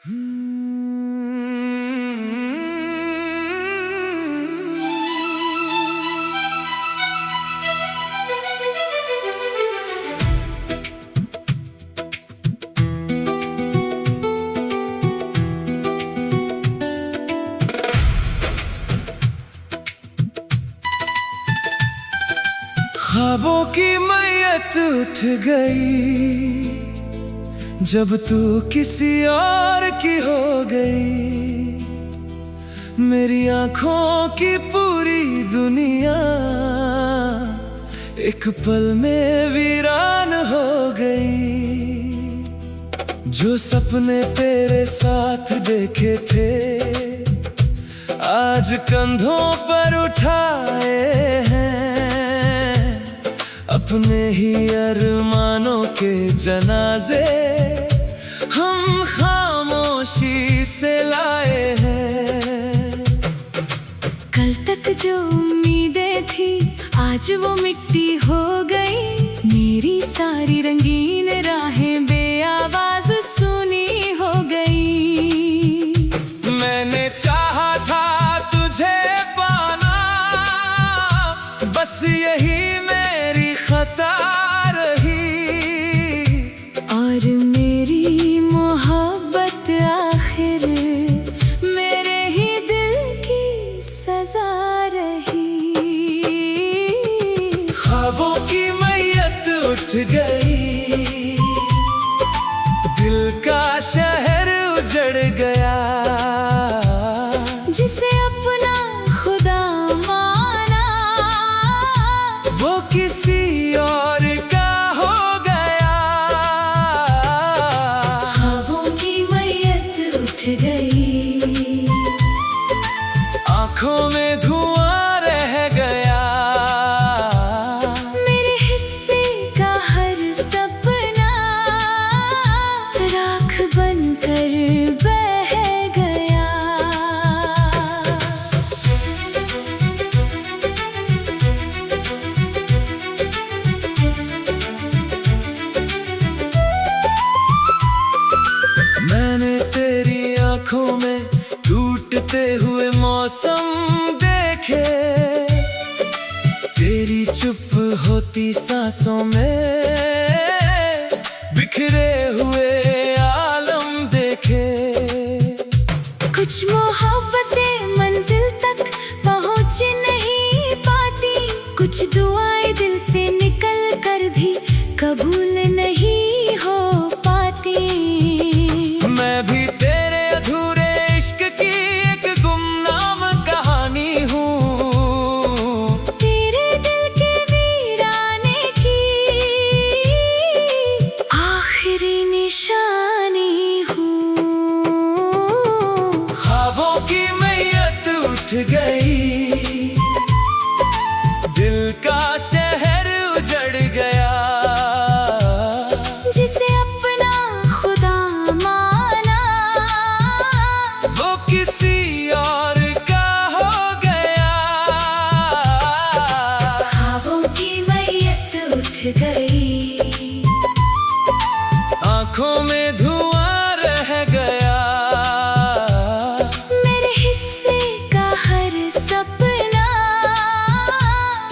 ख्वाबों की मैयत उठ गई जब तू किसी और की हो गई। मेरी आंखों की पूरी दुनिया एक पल में वीरान हो गई। जो सपने तेरे साथ देखे थे आज कंधों पर उठाए हैं। अपने ही अरमानों के जनाजे हम खामोशी से लाए हैं। कल तक जो उम्मीदें थी आज वो मिट्टी हो गई। मेरी सारी रंगीन राहें बेआवाज सुनी हो गई। मैंने चाहा था तुझे पाना, बस यही मेरी खता रही। और मेरी मोहब्बत आखिर मेरे ही दिल की सजा रही। ख्वाबों की मैयत उठ गई, दिल का शहर उजड़ गया। जिसे अपना खुदा माना वो किसी और का हो गया। ख्वाबों की मैयत उठ गई, आंखों में धुआं रह गया। मेरे हिस्से का हर सपना राख बनकर बह गया। मैंने तेरी आंखों में टूटते हुए मौसम देखे, तेरी चुप होती सांसों में बिखरे हुए आलम देखे। कुछ मोहब्बतें मंजिल तक पहुंच नहीं पाती, कुछ दुआएं दिल से निकल कर भी कबूल नहीं हो पाती। मैं भी तेरे अधूरे इश्क की एक गुमनाम कहानी हूँ। तेरे दिल के वीराने की आखिरी निशानी हूँ। ख्वाबों की मैयत उठ गई, दिल का शहर उजड़ गया। जिसे अपना खुदा माना वो किसी और का हो गया। ख्वाबों की मैयत उठ गई, आंखों में धुआं रह गया। मेरे हिस्से का हर सपना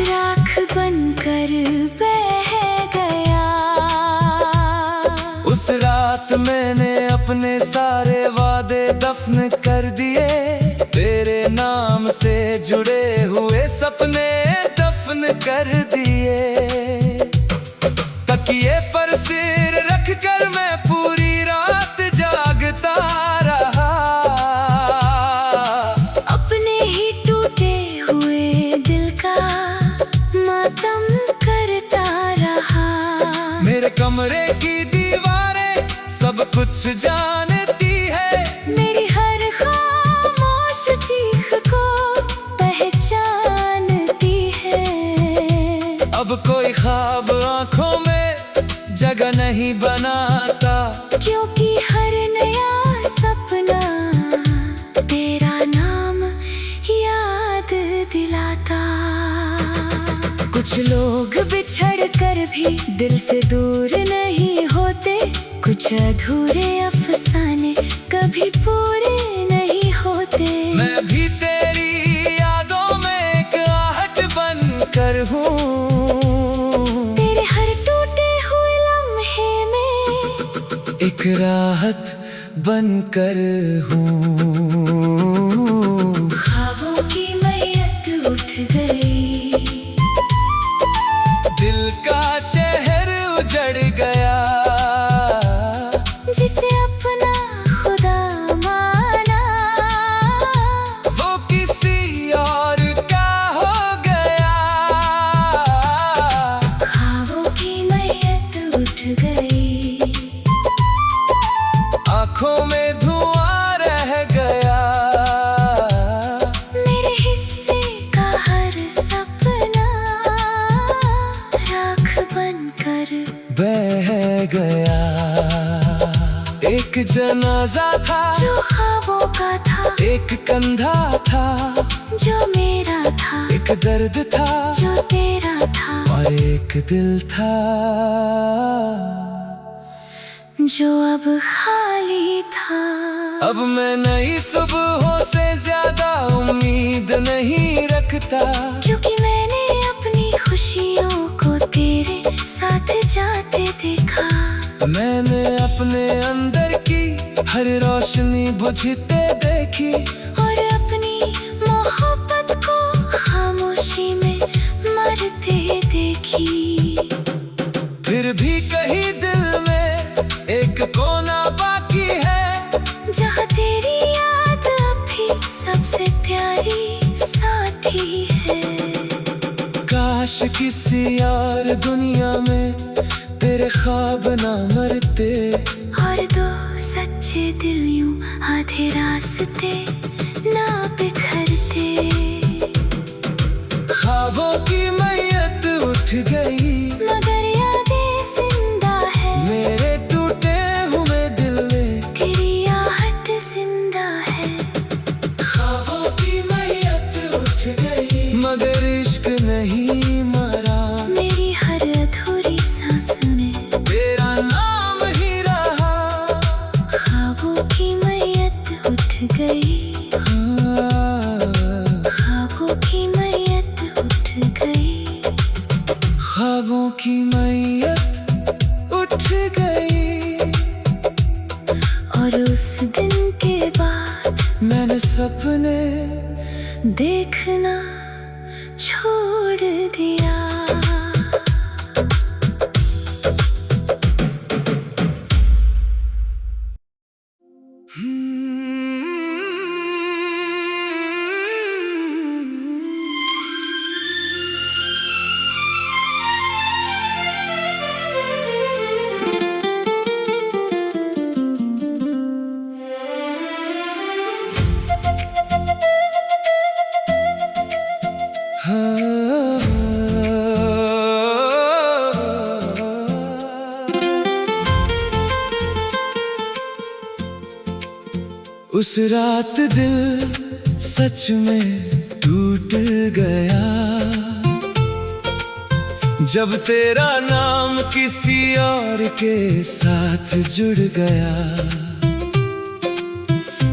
राख बनकर बह गया। उस रात मैंने अपने सारे वादे दफन कर दिए, तेरे नाम से जुड़े हुए सपने दफन कर दिए। तकिए पर सिर रख कर मैं पूरी रात जागता रहा। अपने ही टूटे हुए दिल का मातम करता रहा। मेरे कमरे की दीवारें सब कुछ जानती है, मेरी हर खामोश चीख को पहचानती है। अब कोई ख्वाब आंखों में जगह नहीं बनाता, क्योंकि हर नया सपना तेरा नाम याद दिलाता। कुछ लोग बिछड़ कर भी दिल से दूर नहीं होते, कुछ अधूरे अफसाने कभी राहत बनकर हूँ। ख्वाबों की मैयत उठ गई, दिल का शहर उजड़ गया, जिसे अपना खुदा माना वो किसी और का हो गया। ख्वाबों की मैयत उठ गई, आँखों में धुआं रह गया, मेरे हिस्से का हर सपना राख बनकर बह गया। एक जनाजा था जो ख्वाबों का था, एक कंधा था जो मेरा था, एक दर्द था जो तेरा था, और एक दिल था जो अब खाली था। अब मैं नई सुबहों से ज्यादा उम्मीद नहीं रखता, क्योंकि मैंने अपनी खुशियों को तेरे साथ जाते देखा। मैंने अपने अंदर की हर रोशनी बुझते देखी, और अपनी मोहब्बत को खामोशी में मरते देखी। फिर भी कहीं दिल में एक कोना बाकी है, जहाँ तेरी याद अब भी सबसे प्यारी साथी है। काश किसी और दुनिया में तेरे ख्वाब ना मरते, और दो सच्चे दिल यूं आधे रास्ते ना बिखरते। ख्वाबों की मैयत उठ गई, मगर यादें जिंदा है, मेरे टूटे हुए दिल में तेरी आहट जिंदा है। ख्वाबों की मैयत उठ गई, मगर इश्क नहीं मरा, मेरी हर अधूरी सांस में तेरा नाम ही रहा। ख्वाबों की मैयत उठ गई, ख्वाबों की मैयत उठ गई, ख्वाबों की मैयत उठ गई। और उस दिन के बाद मैंने सपने देखना छोड़ दिया। उस रात दिल सच में टूट गया, जब तेरा नाम किसी और के साथ जुड़ गया।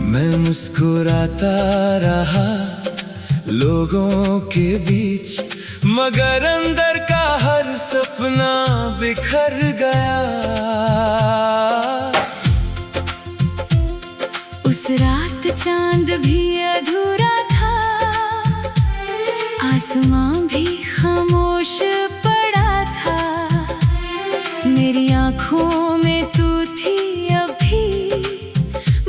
मैं मुस्कुराता रहा लोगों के बीच, मगर अंदर का हर सपना बिखर गया। उस रात चांद भी अधूरा था, आसमां भी खामोश पड़ा था। मेरी आँखों में तू थी अभी,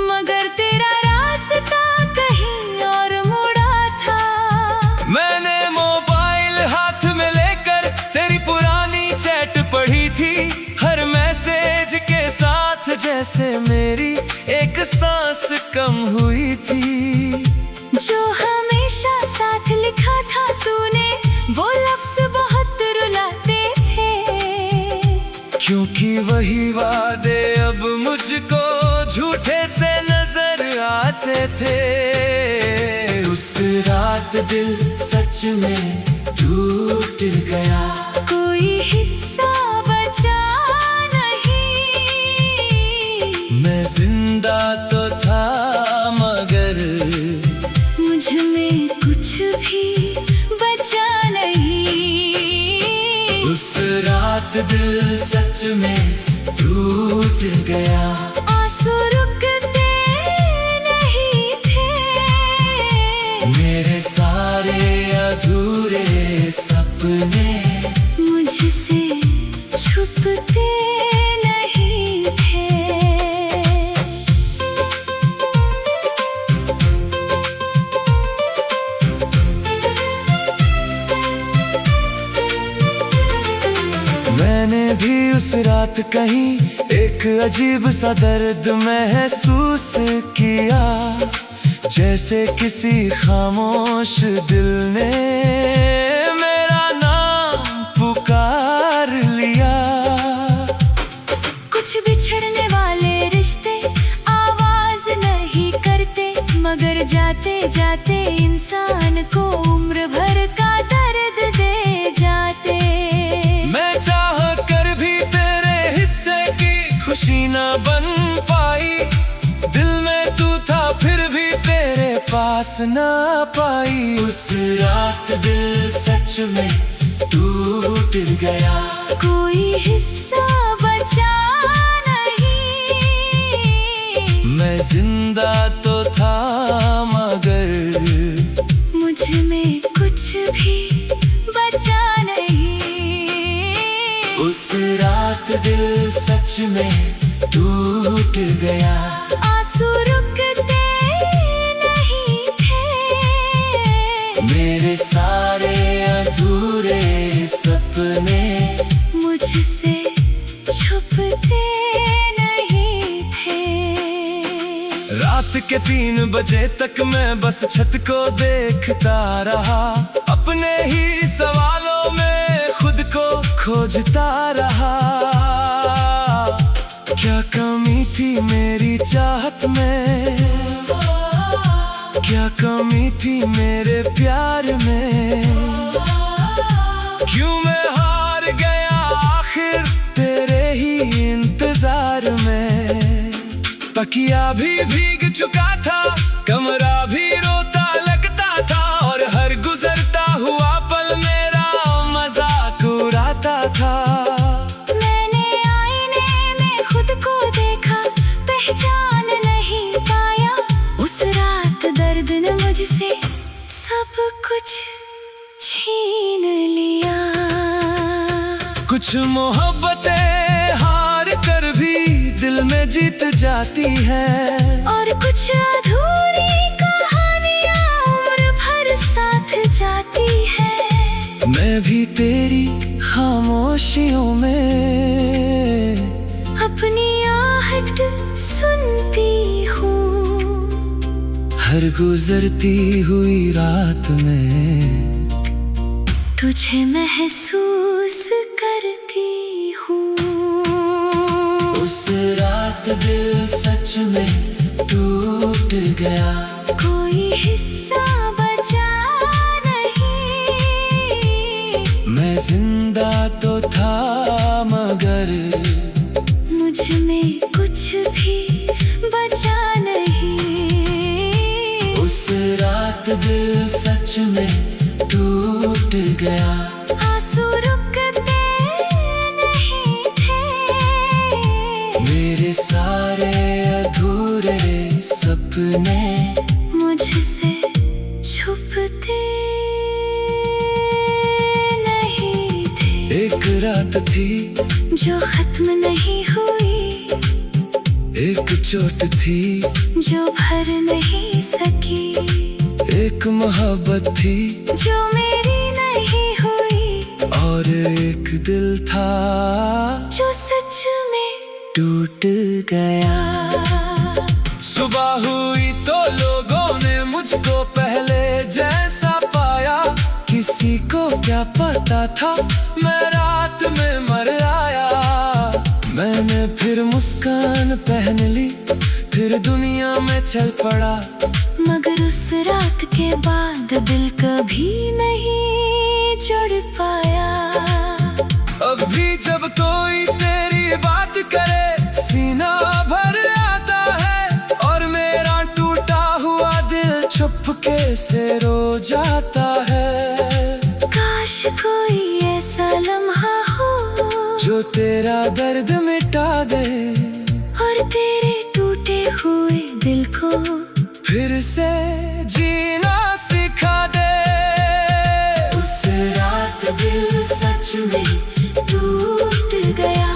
मगर तेरा रास्ता कहीं और मुड़ा था। मैंने मोबाइल हाथ में लेकर तेरी पुरानी चैट पढ़ी थी, हर मैसेज के साथ जैसे मेरी एक सांस कम हुई थी। जो हमेशा साथ लिखा था तूने, वो लफ्ज बहुत रुलाते थे, क्योंकि वही वादे अब मुझको झूठे से नजर आते थे। उस रात दिल सच में टूट गया, कोई हिस्सा बचा नहीं। मैं जिंदा तो था मगर मुझ में कुछ भी बचा नहीं। उस रात दिल सच में टूट गया। वक्त कहीं एक अजीब सा दर्द महसूस किया, जैसे किसी खामोश दिल ने मेरा नाम पुकार लिया। कुछ बिछड़ने वाले रिश्ते आवाज नहीं करते, मगर जाते जाते इंसान को उम्र भर का दर्द दे जाते। मैं चाह कर भी तेरे हिस्से की खुशी ना बन पाई, दिल में तू था फिर भी तेरे पास ना पाई। उस रात दिल सच में टूट गया, कोई हिस्सा बचा नहीं। मैं जिंदा तो था मगर मुझ में कुछ भी बचा नहीं। उस रात दिल सच में टूट गया। आंसू रुकते नहीं थे, मेरे सारे अधूरे सपने मुझसे छुपते नहीं थे। रात के 3 बजे तक मैं बस छत को देखता रहा, अपने ही सवालों में खुद को खोजता रहा। क्या कमी थी मेरी चाहत में, क्या कमी थी मेरे प्यार में, क्यों मैं हार गया आखिर तेरे ही इंतजार में। तकिया भी भीग चुका था, कमरा भी रोता लगता था, और हर गुजरता हुआ पल मेरा मजाक उड़ाता था। मैंने आईने में खुद को देखा, पहचान नहीं पाया। उस रात दर्द ने मुझसे सब कुछ छीन लिया। कुछ मोहब्बतें हार कर भी दिल में जीत जाती है, और कुछ अधूरी कहानियां उम्र भर साथ जाती है। मैं भी तेरी खामोशियों में अपनी आहट सुनती हूँ, हर गुजरती हुई रात में तुझे महसूस करती हूँ। उस रात दिल सच में टूट गया, कोई हिस्सा बचा नहीं। मैं जिंदा तो था मगर मुझ में कुछ भी बचा नहीं। उस रात दिल सच में टूट गया। आंसू रुकते नहीं थे, मेरे सारे अधूरे सपने मुझसे छुपते नहीं थे। एक रात थी जो खत्म नहीं हुई, एक चोट थी जो भर नहीं सकी, एक मोहब्बत थी जो मेरी नहीं हुई, और एक दिल था जो सच में टूट गया। सुबह हुई तो लोगों ने मुझको पहले जैसा पाया, किसी को क्या पता था मैं रात में मर आया। मैंने फिर मुस्कान पहन ली, फिर दुनिया में चल पड़ा, मगर उस रात के बाद दिल कभी नहीं जुड़ पाया। अब भी जब कोई तेरी बात करे सीना भर आता है, और मेरा टूटा हुआ दिल चुपके से रो जाता है। काश कोई ऐसा लम्हा हो जो तेरा दर्द मिटा दे, और तेरे टूटे हुए दिल को फिर से जीना सिखा दे। उस रात दिल सच में टूट गया,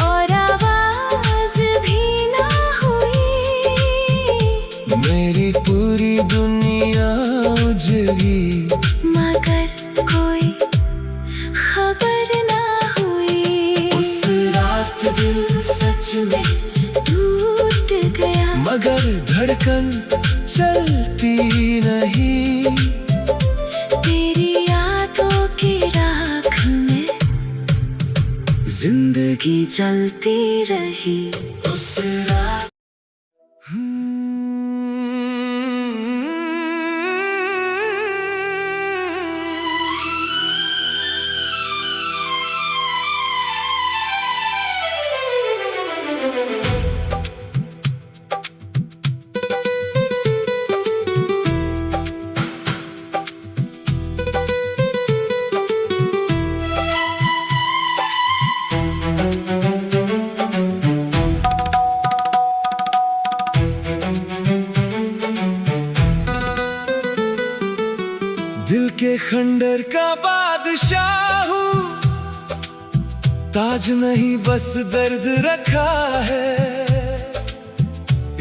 और आवाज भी ना हुई। मेरी पूरी दुनिया उजड़ी, मगर कोई खबर ना हुई। उस रात दिल अगर धड़कन चलती नहीं, तेरी यादों की राख में जिंदगी चलती रही। उस रात दिल के खंडर का बादशाह हूँ, ताज नहीं बस दर्द रखा है।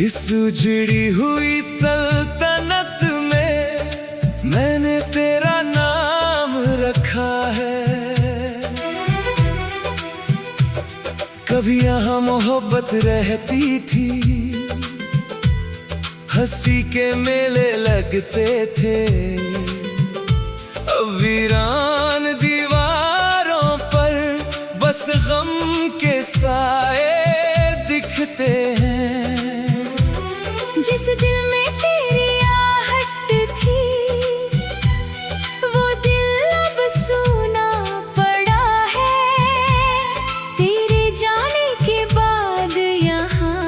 इस उजड़ी हुई सल्तनत में मैंने तेरा नाम रखा है। कभी यहाँ मोहब्बत रहती थी, हंसी के मेले लगते थे। अब वीरान दीवारों पर बस गम के साए दिखते हैं। जिस दिल में तेरी आहट थी, वो दिल अब सूना पड़ा है। तेरे जाने के बाद यहाँ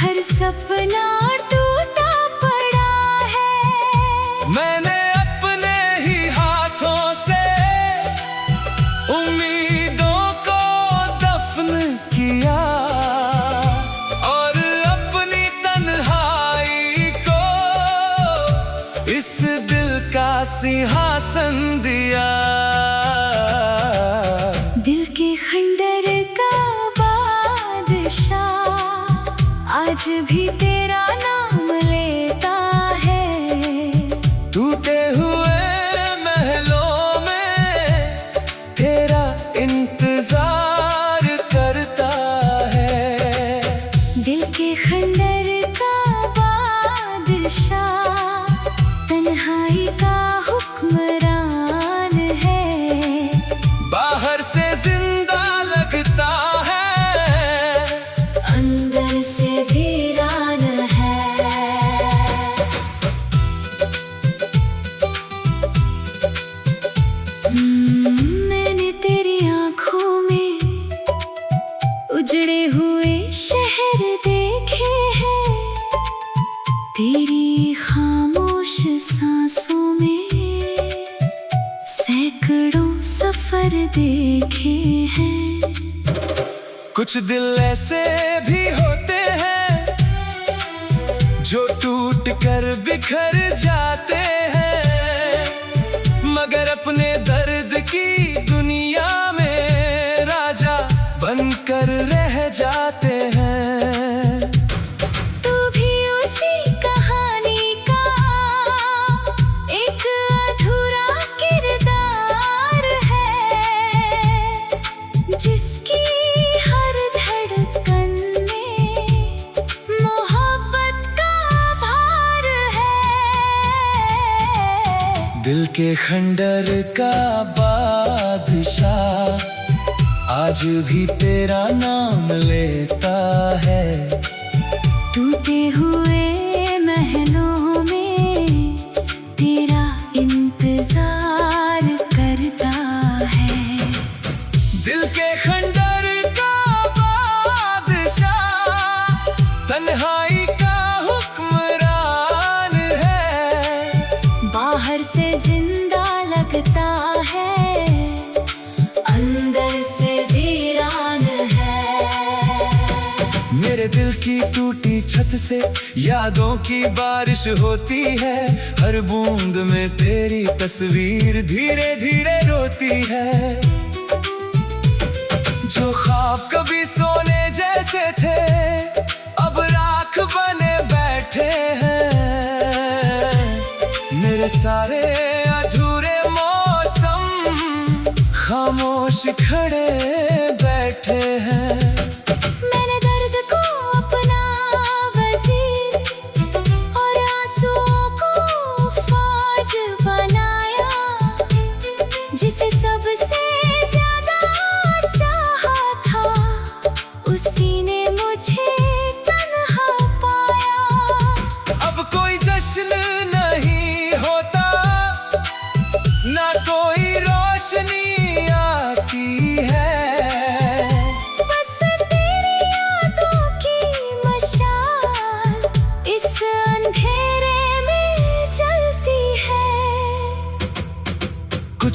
हर सपना टूटा पड़ा है। मैंने अपने ही हाथों से उम्मीदों को दफन किया, और अपनी तन्हाई को इस दिल का सिंहासन दिया। दिल के खंडर का बादशाह आज भी तेरा नाम लेता है। टूटे हुए महलों में तेरा इंतजार करता है। दिल के खंडर का बादशाह तन्हाई का हुक्मरान है। बाहर से जिंदा लगता है, अंदर से वीरान है। मैंने तेरी आँखों में उजड़े हुए शहर देखे हैं। तेरी खामोश सांसों में सैकड़ों सफर देखे हैं। कुछ दिल ऐसे भी होते हैं जो टूट कर बिखर जाते हैं, मगर अपने दर्द की दुनिया में राजा बनकर रह जाते हैं। तू भी उसी कहानी का एक अधूरा किरदार है, जिसकी हर धड़कन में मोहब्बत का भार है। दिल के खंडर का बादशाह आज भी तेरा नाम लेता है। टूटे हुए महलों में तेरा इंतजार करता है। दिल के खंडर का बादशाह तन्हाई का हुक्मरान है। बाहर से जिंदा लगता है, अंदर से वीरान है। मेरे दिल की टूटी छत से यादों की बारिश होती है। हर बूंद में तेरी तस्वीर धीरे धीरे रोती है। जो ख्वाब कभी सोने जैसे थे अब राख बने बैठे हैं। मेरे सारे अधूरे मौसम खामोश खड़े बैठे हैं। मैंने दर्द को अपना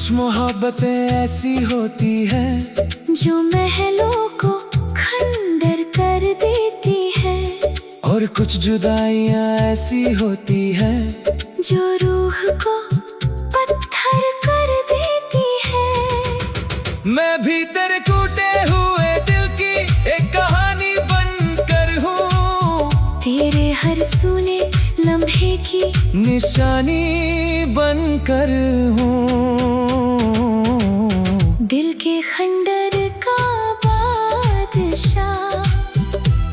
कुछ मोहब्बतें ऐसी होती हैं जो महलों को खंडर कर देती है, और कुछ जुदाइयां ऐसी होती हैं जो रूह को पत्थर कर देती है। मैं भी तेरे टूटे हुए दिल की एक कहानी बनकर हूँ, तेरे हर सुने लम्हे की निशानी बनकर हूँ। दिल के खंडर का बादशाह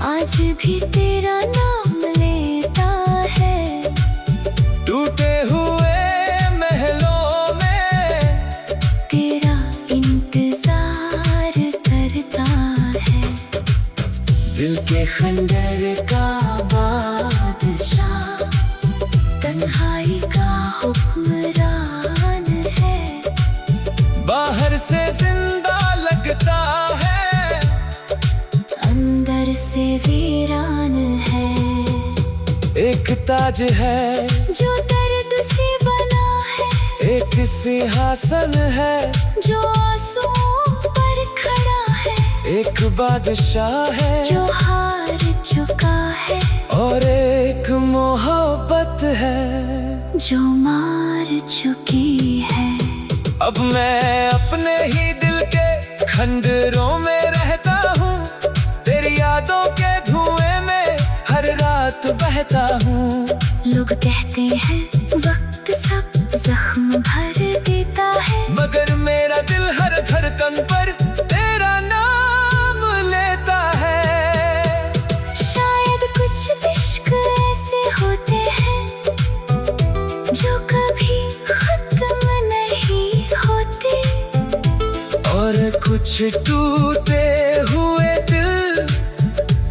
आज भी तेरा नाम लेता है। टूटे हुए महलों में तेरा इंतजार करता है। दिल के खंडर का बादशाह तन्हाई का हुक्मरान है। बाहर से जिंदा लगता है, अंदर से वीरान है। एक ताज है जो दर्द से बना है, एक सिंहासन है जो आंसुओं पर खड़ा है। एक बादशाह है जो हार चुका है, और एक मोहब्बत है जो मार चुकी है। अब मैं अपने ही दिल के खंडरों में रहता हूँ, तेरी यादों के धुएं में हर रात बहता हूँ। लोग कहते हैं वक्त सब जख्म भर देता है, मगर मेरा दिल हर धड़कन पर तेरा नाम लेता है। शायद कुछ इश्क ऐसे होते हैं जो कभी खत्म नहीं होते, और कुछ टूटे हुए दिल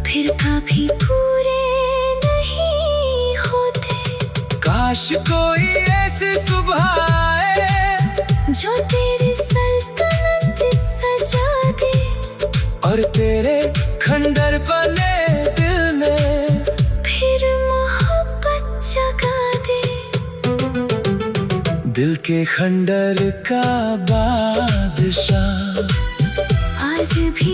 फिर कभी पूरे नहीं होते। काश कोई ऐसी सुबह आए जो तेरी सल्तनत सजा दे, और तेरे खंडर बने दिल में फिर मोहब्बत जगा दे। दिल के खंडर का बादशाह आज भी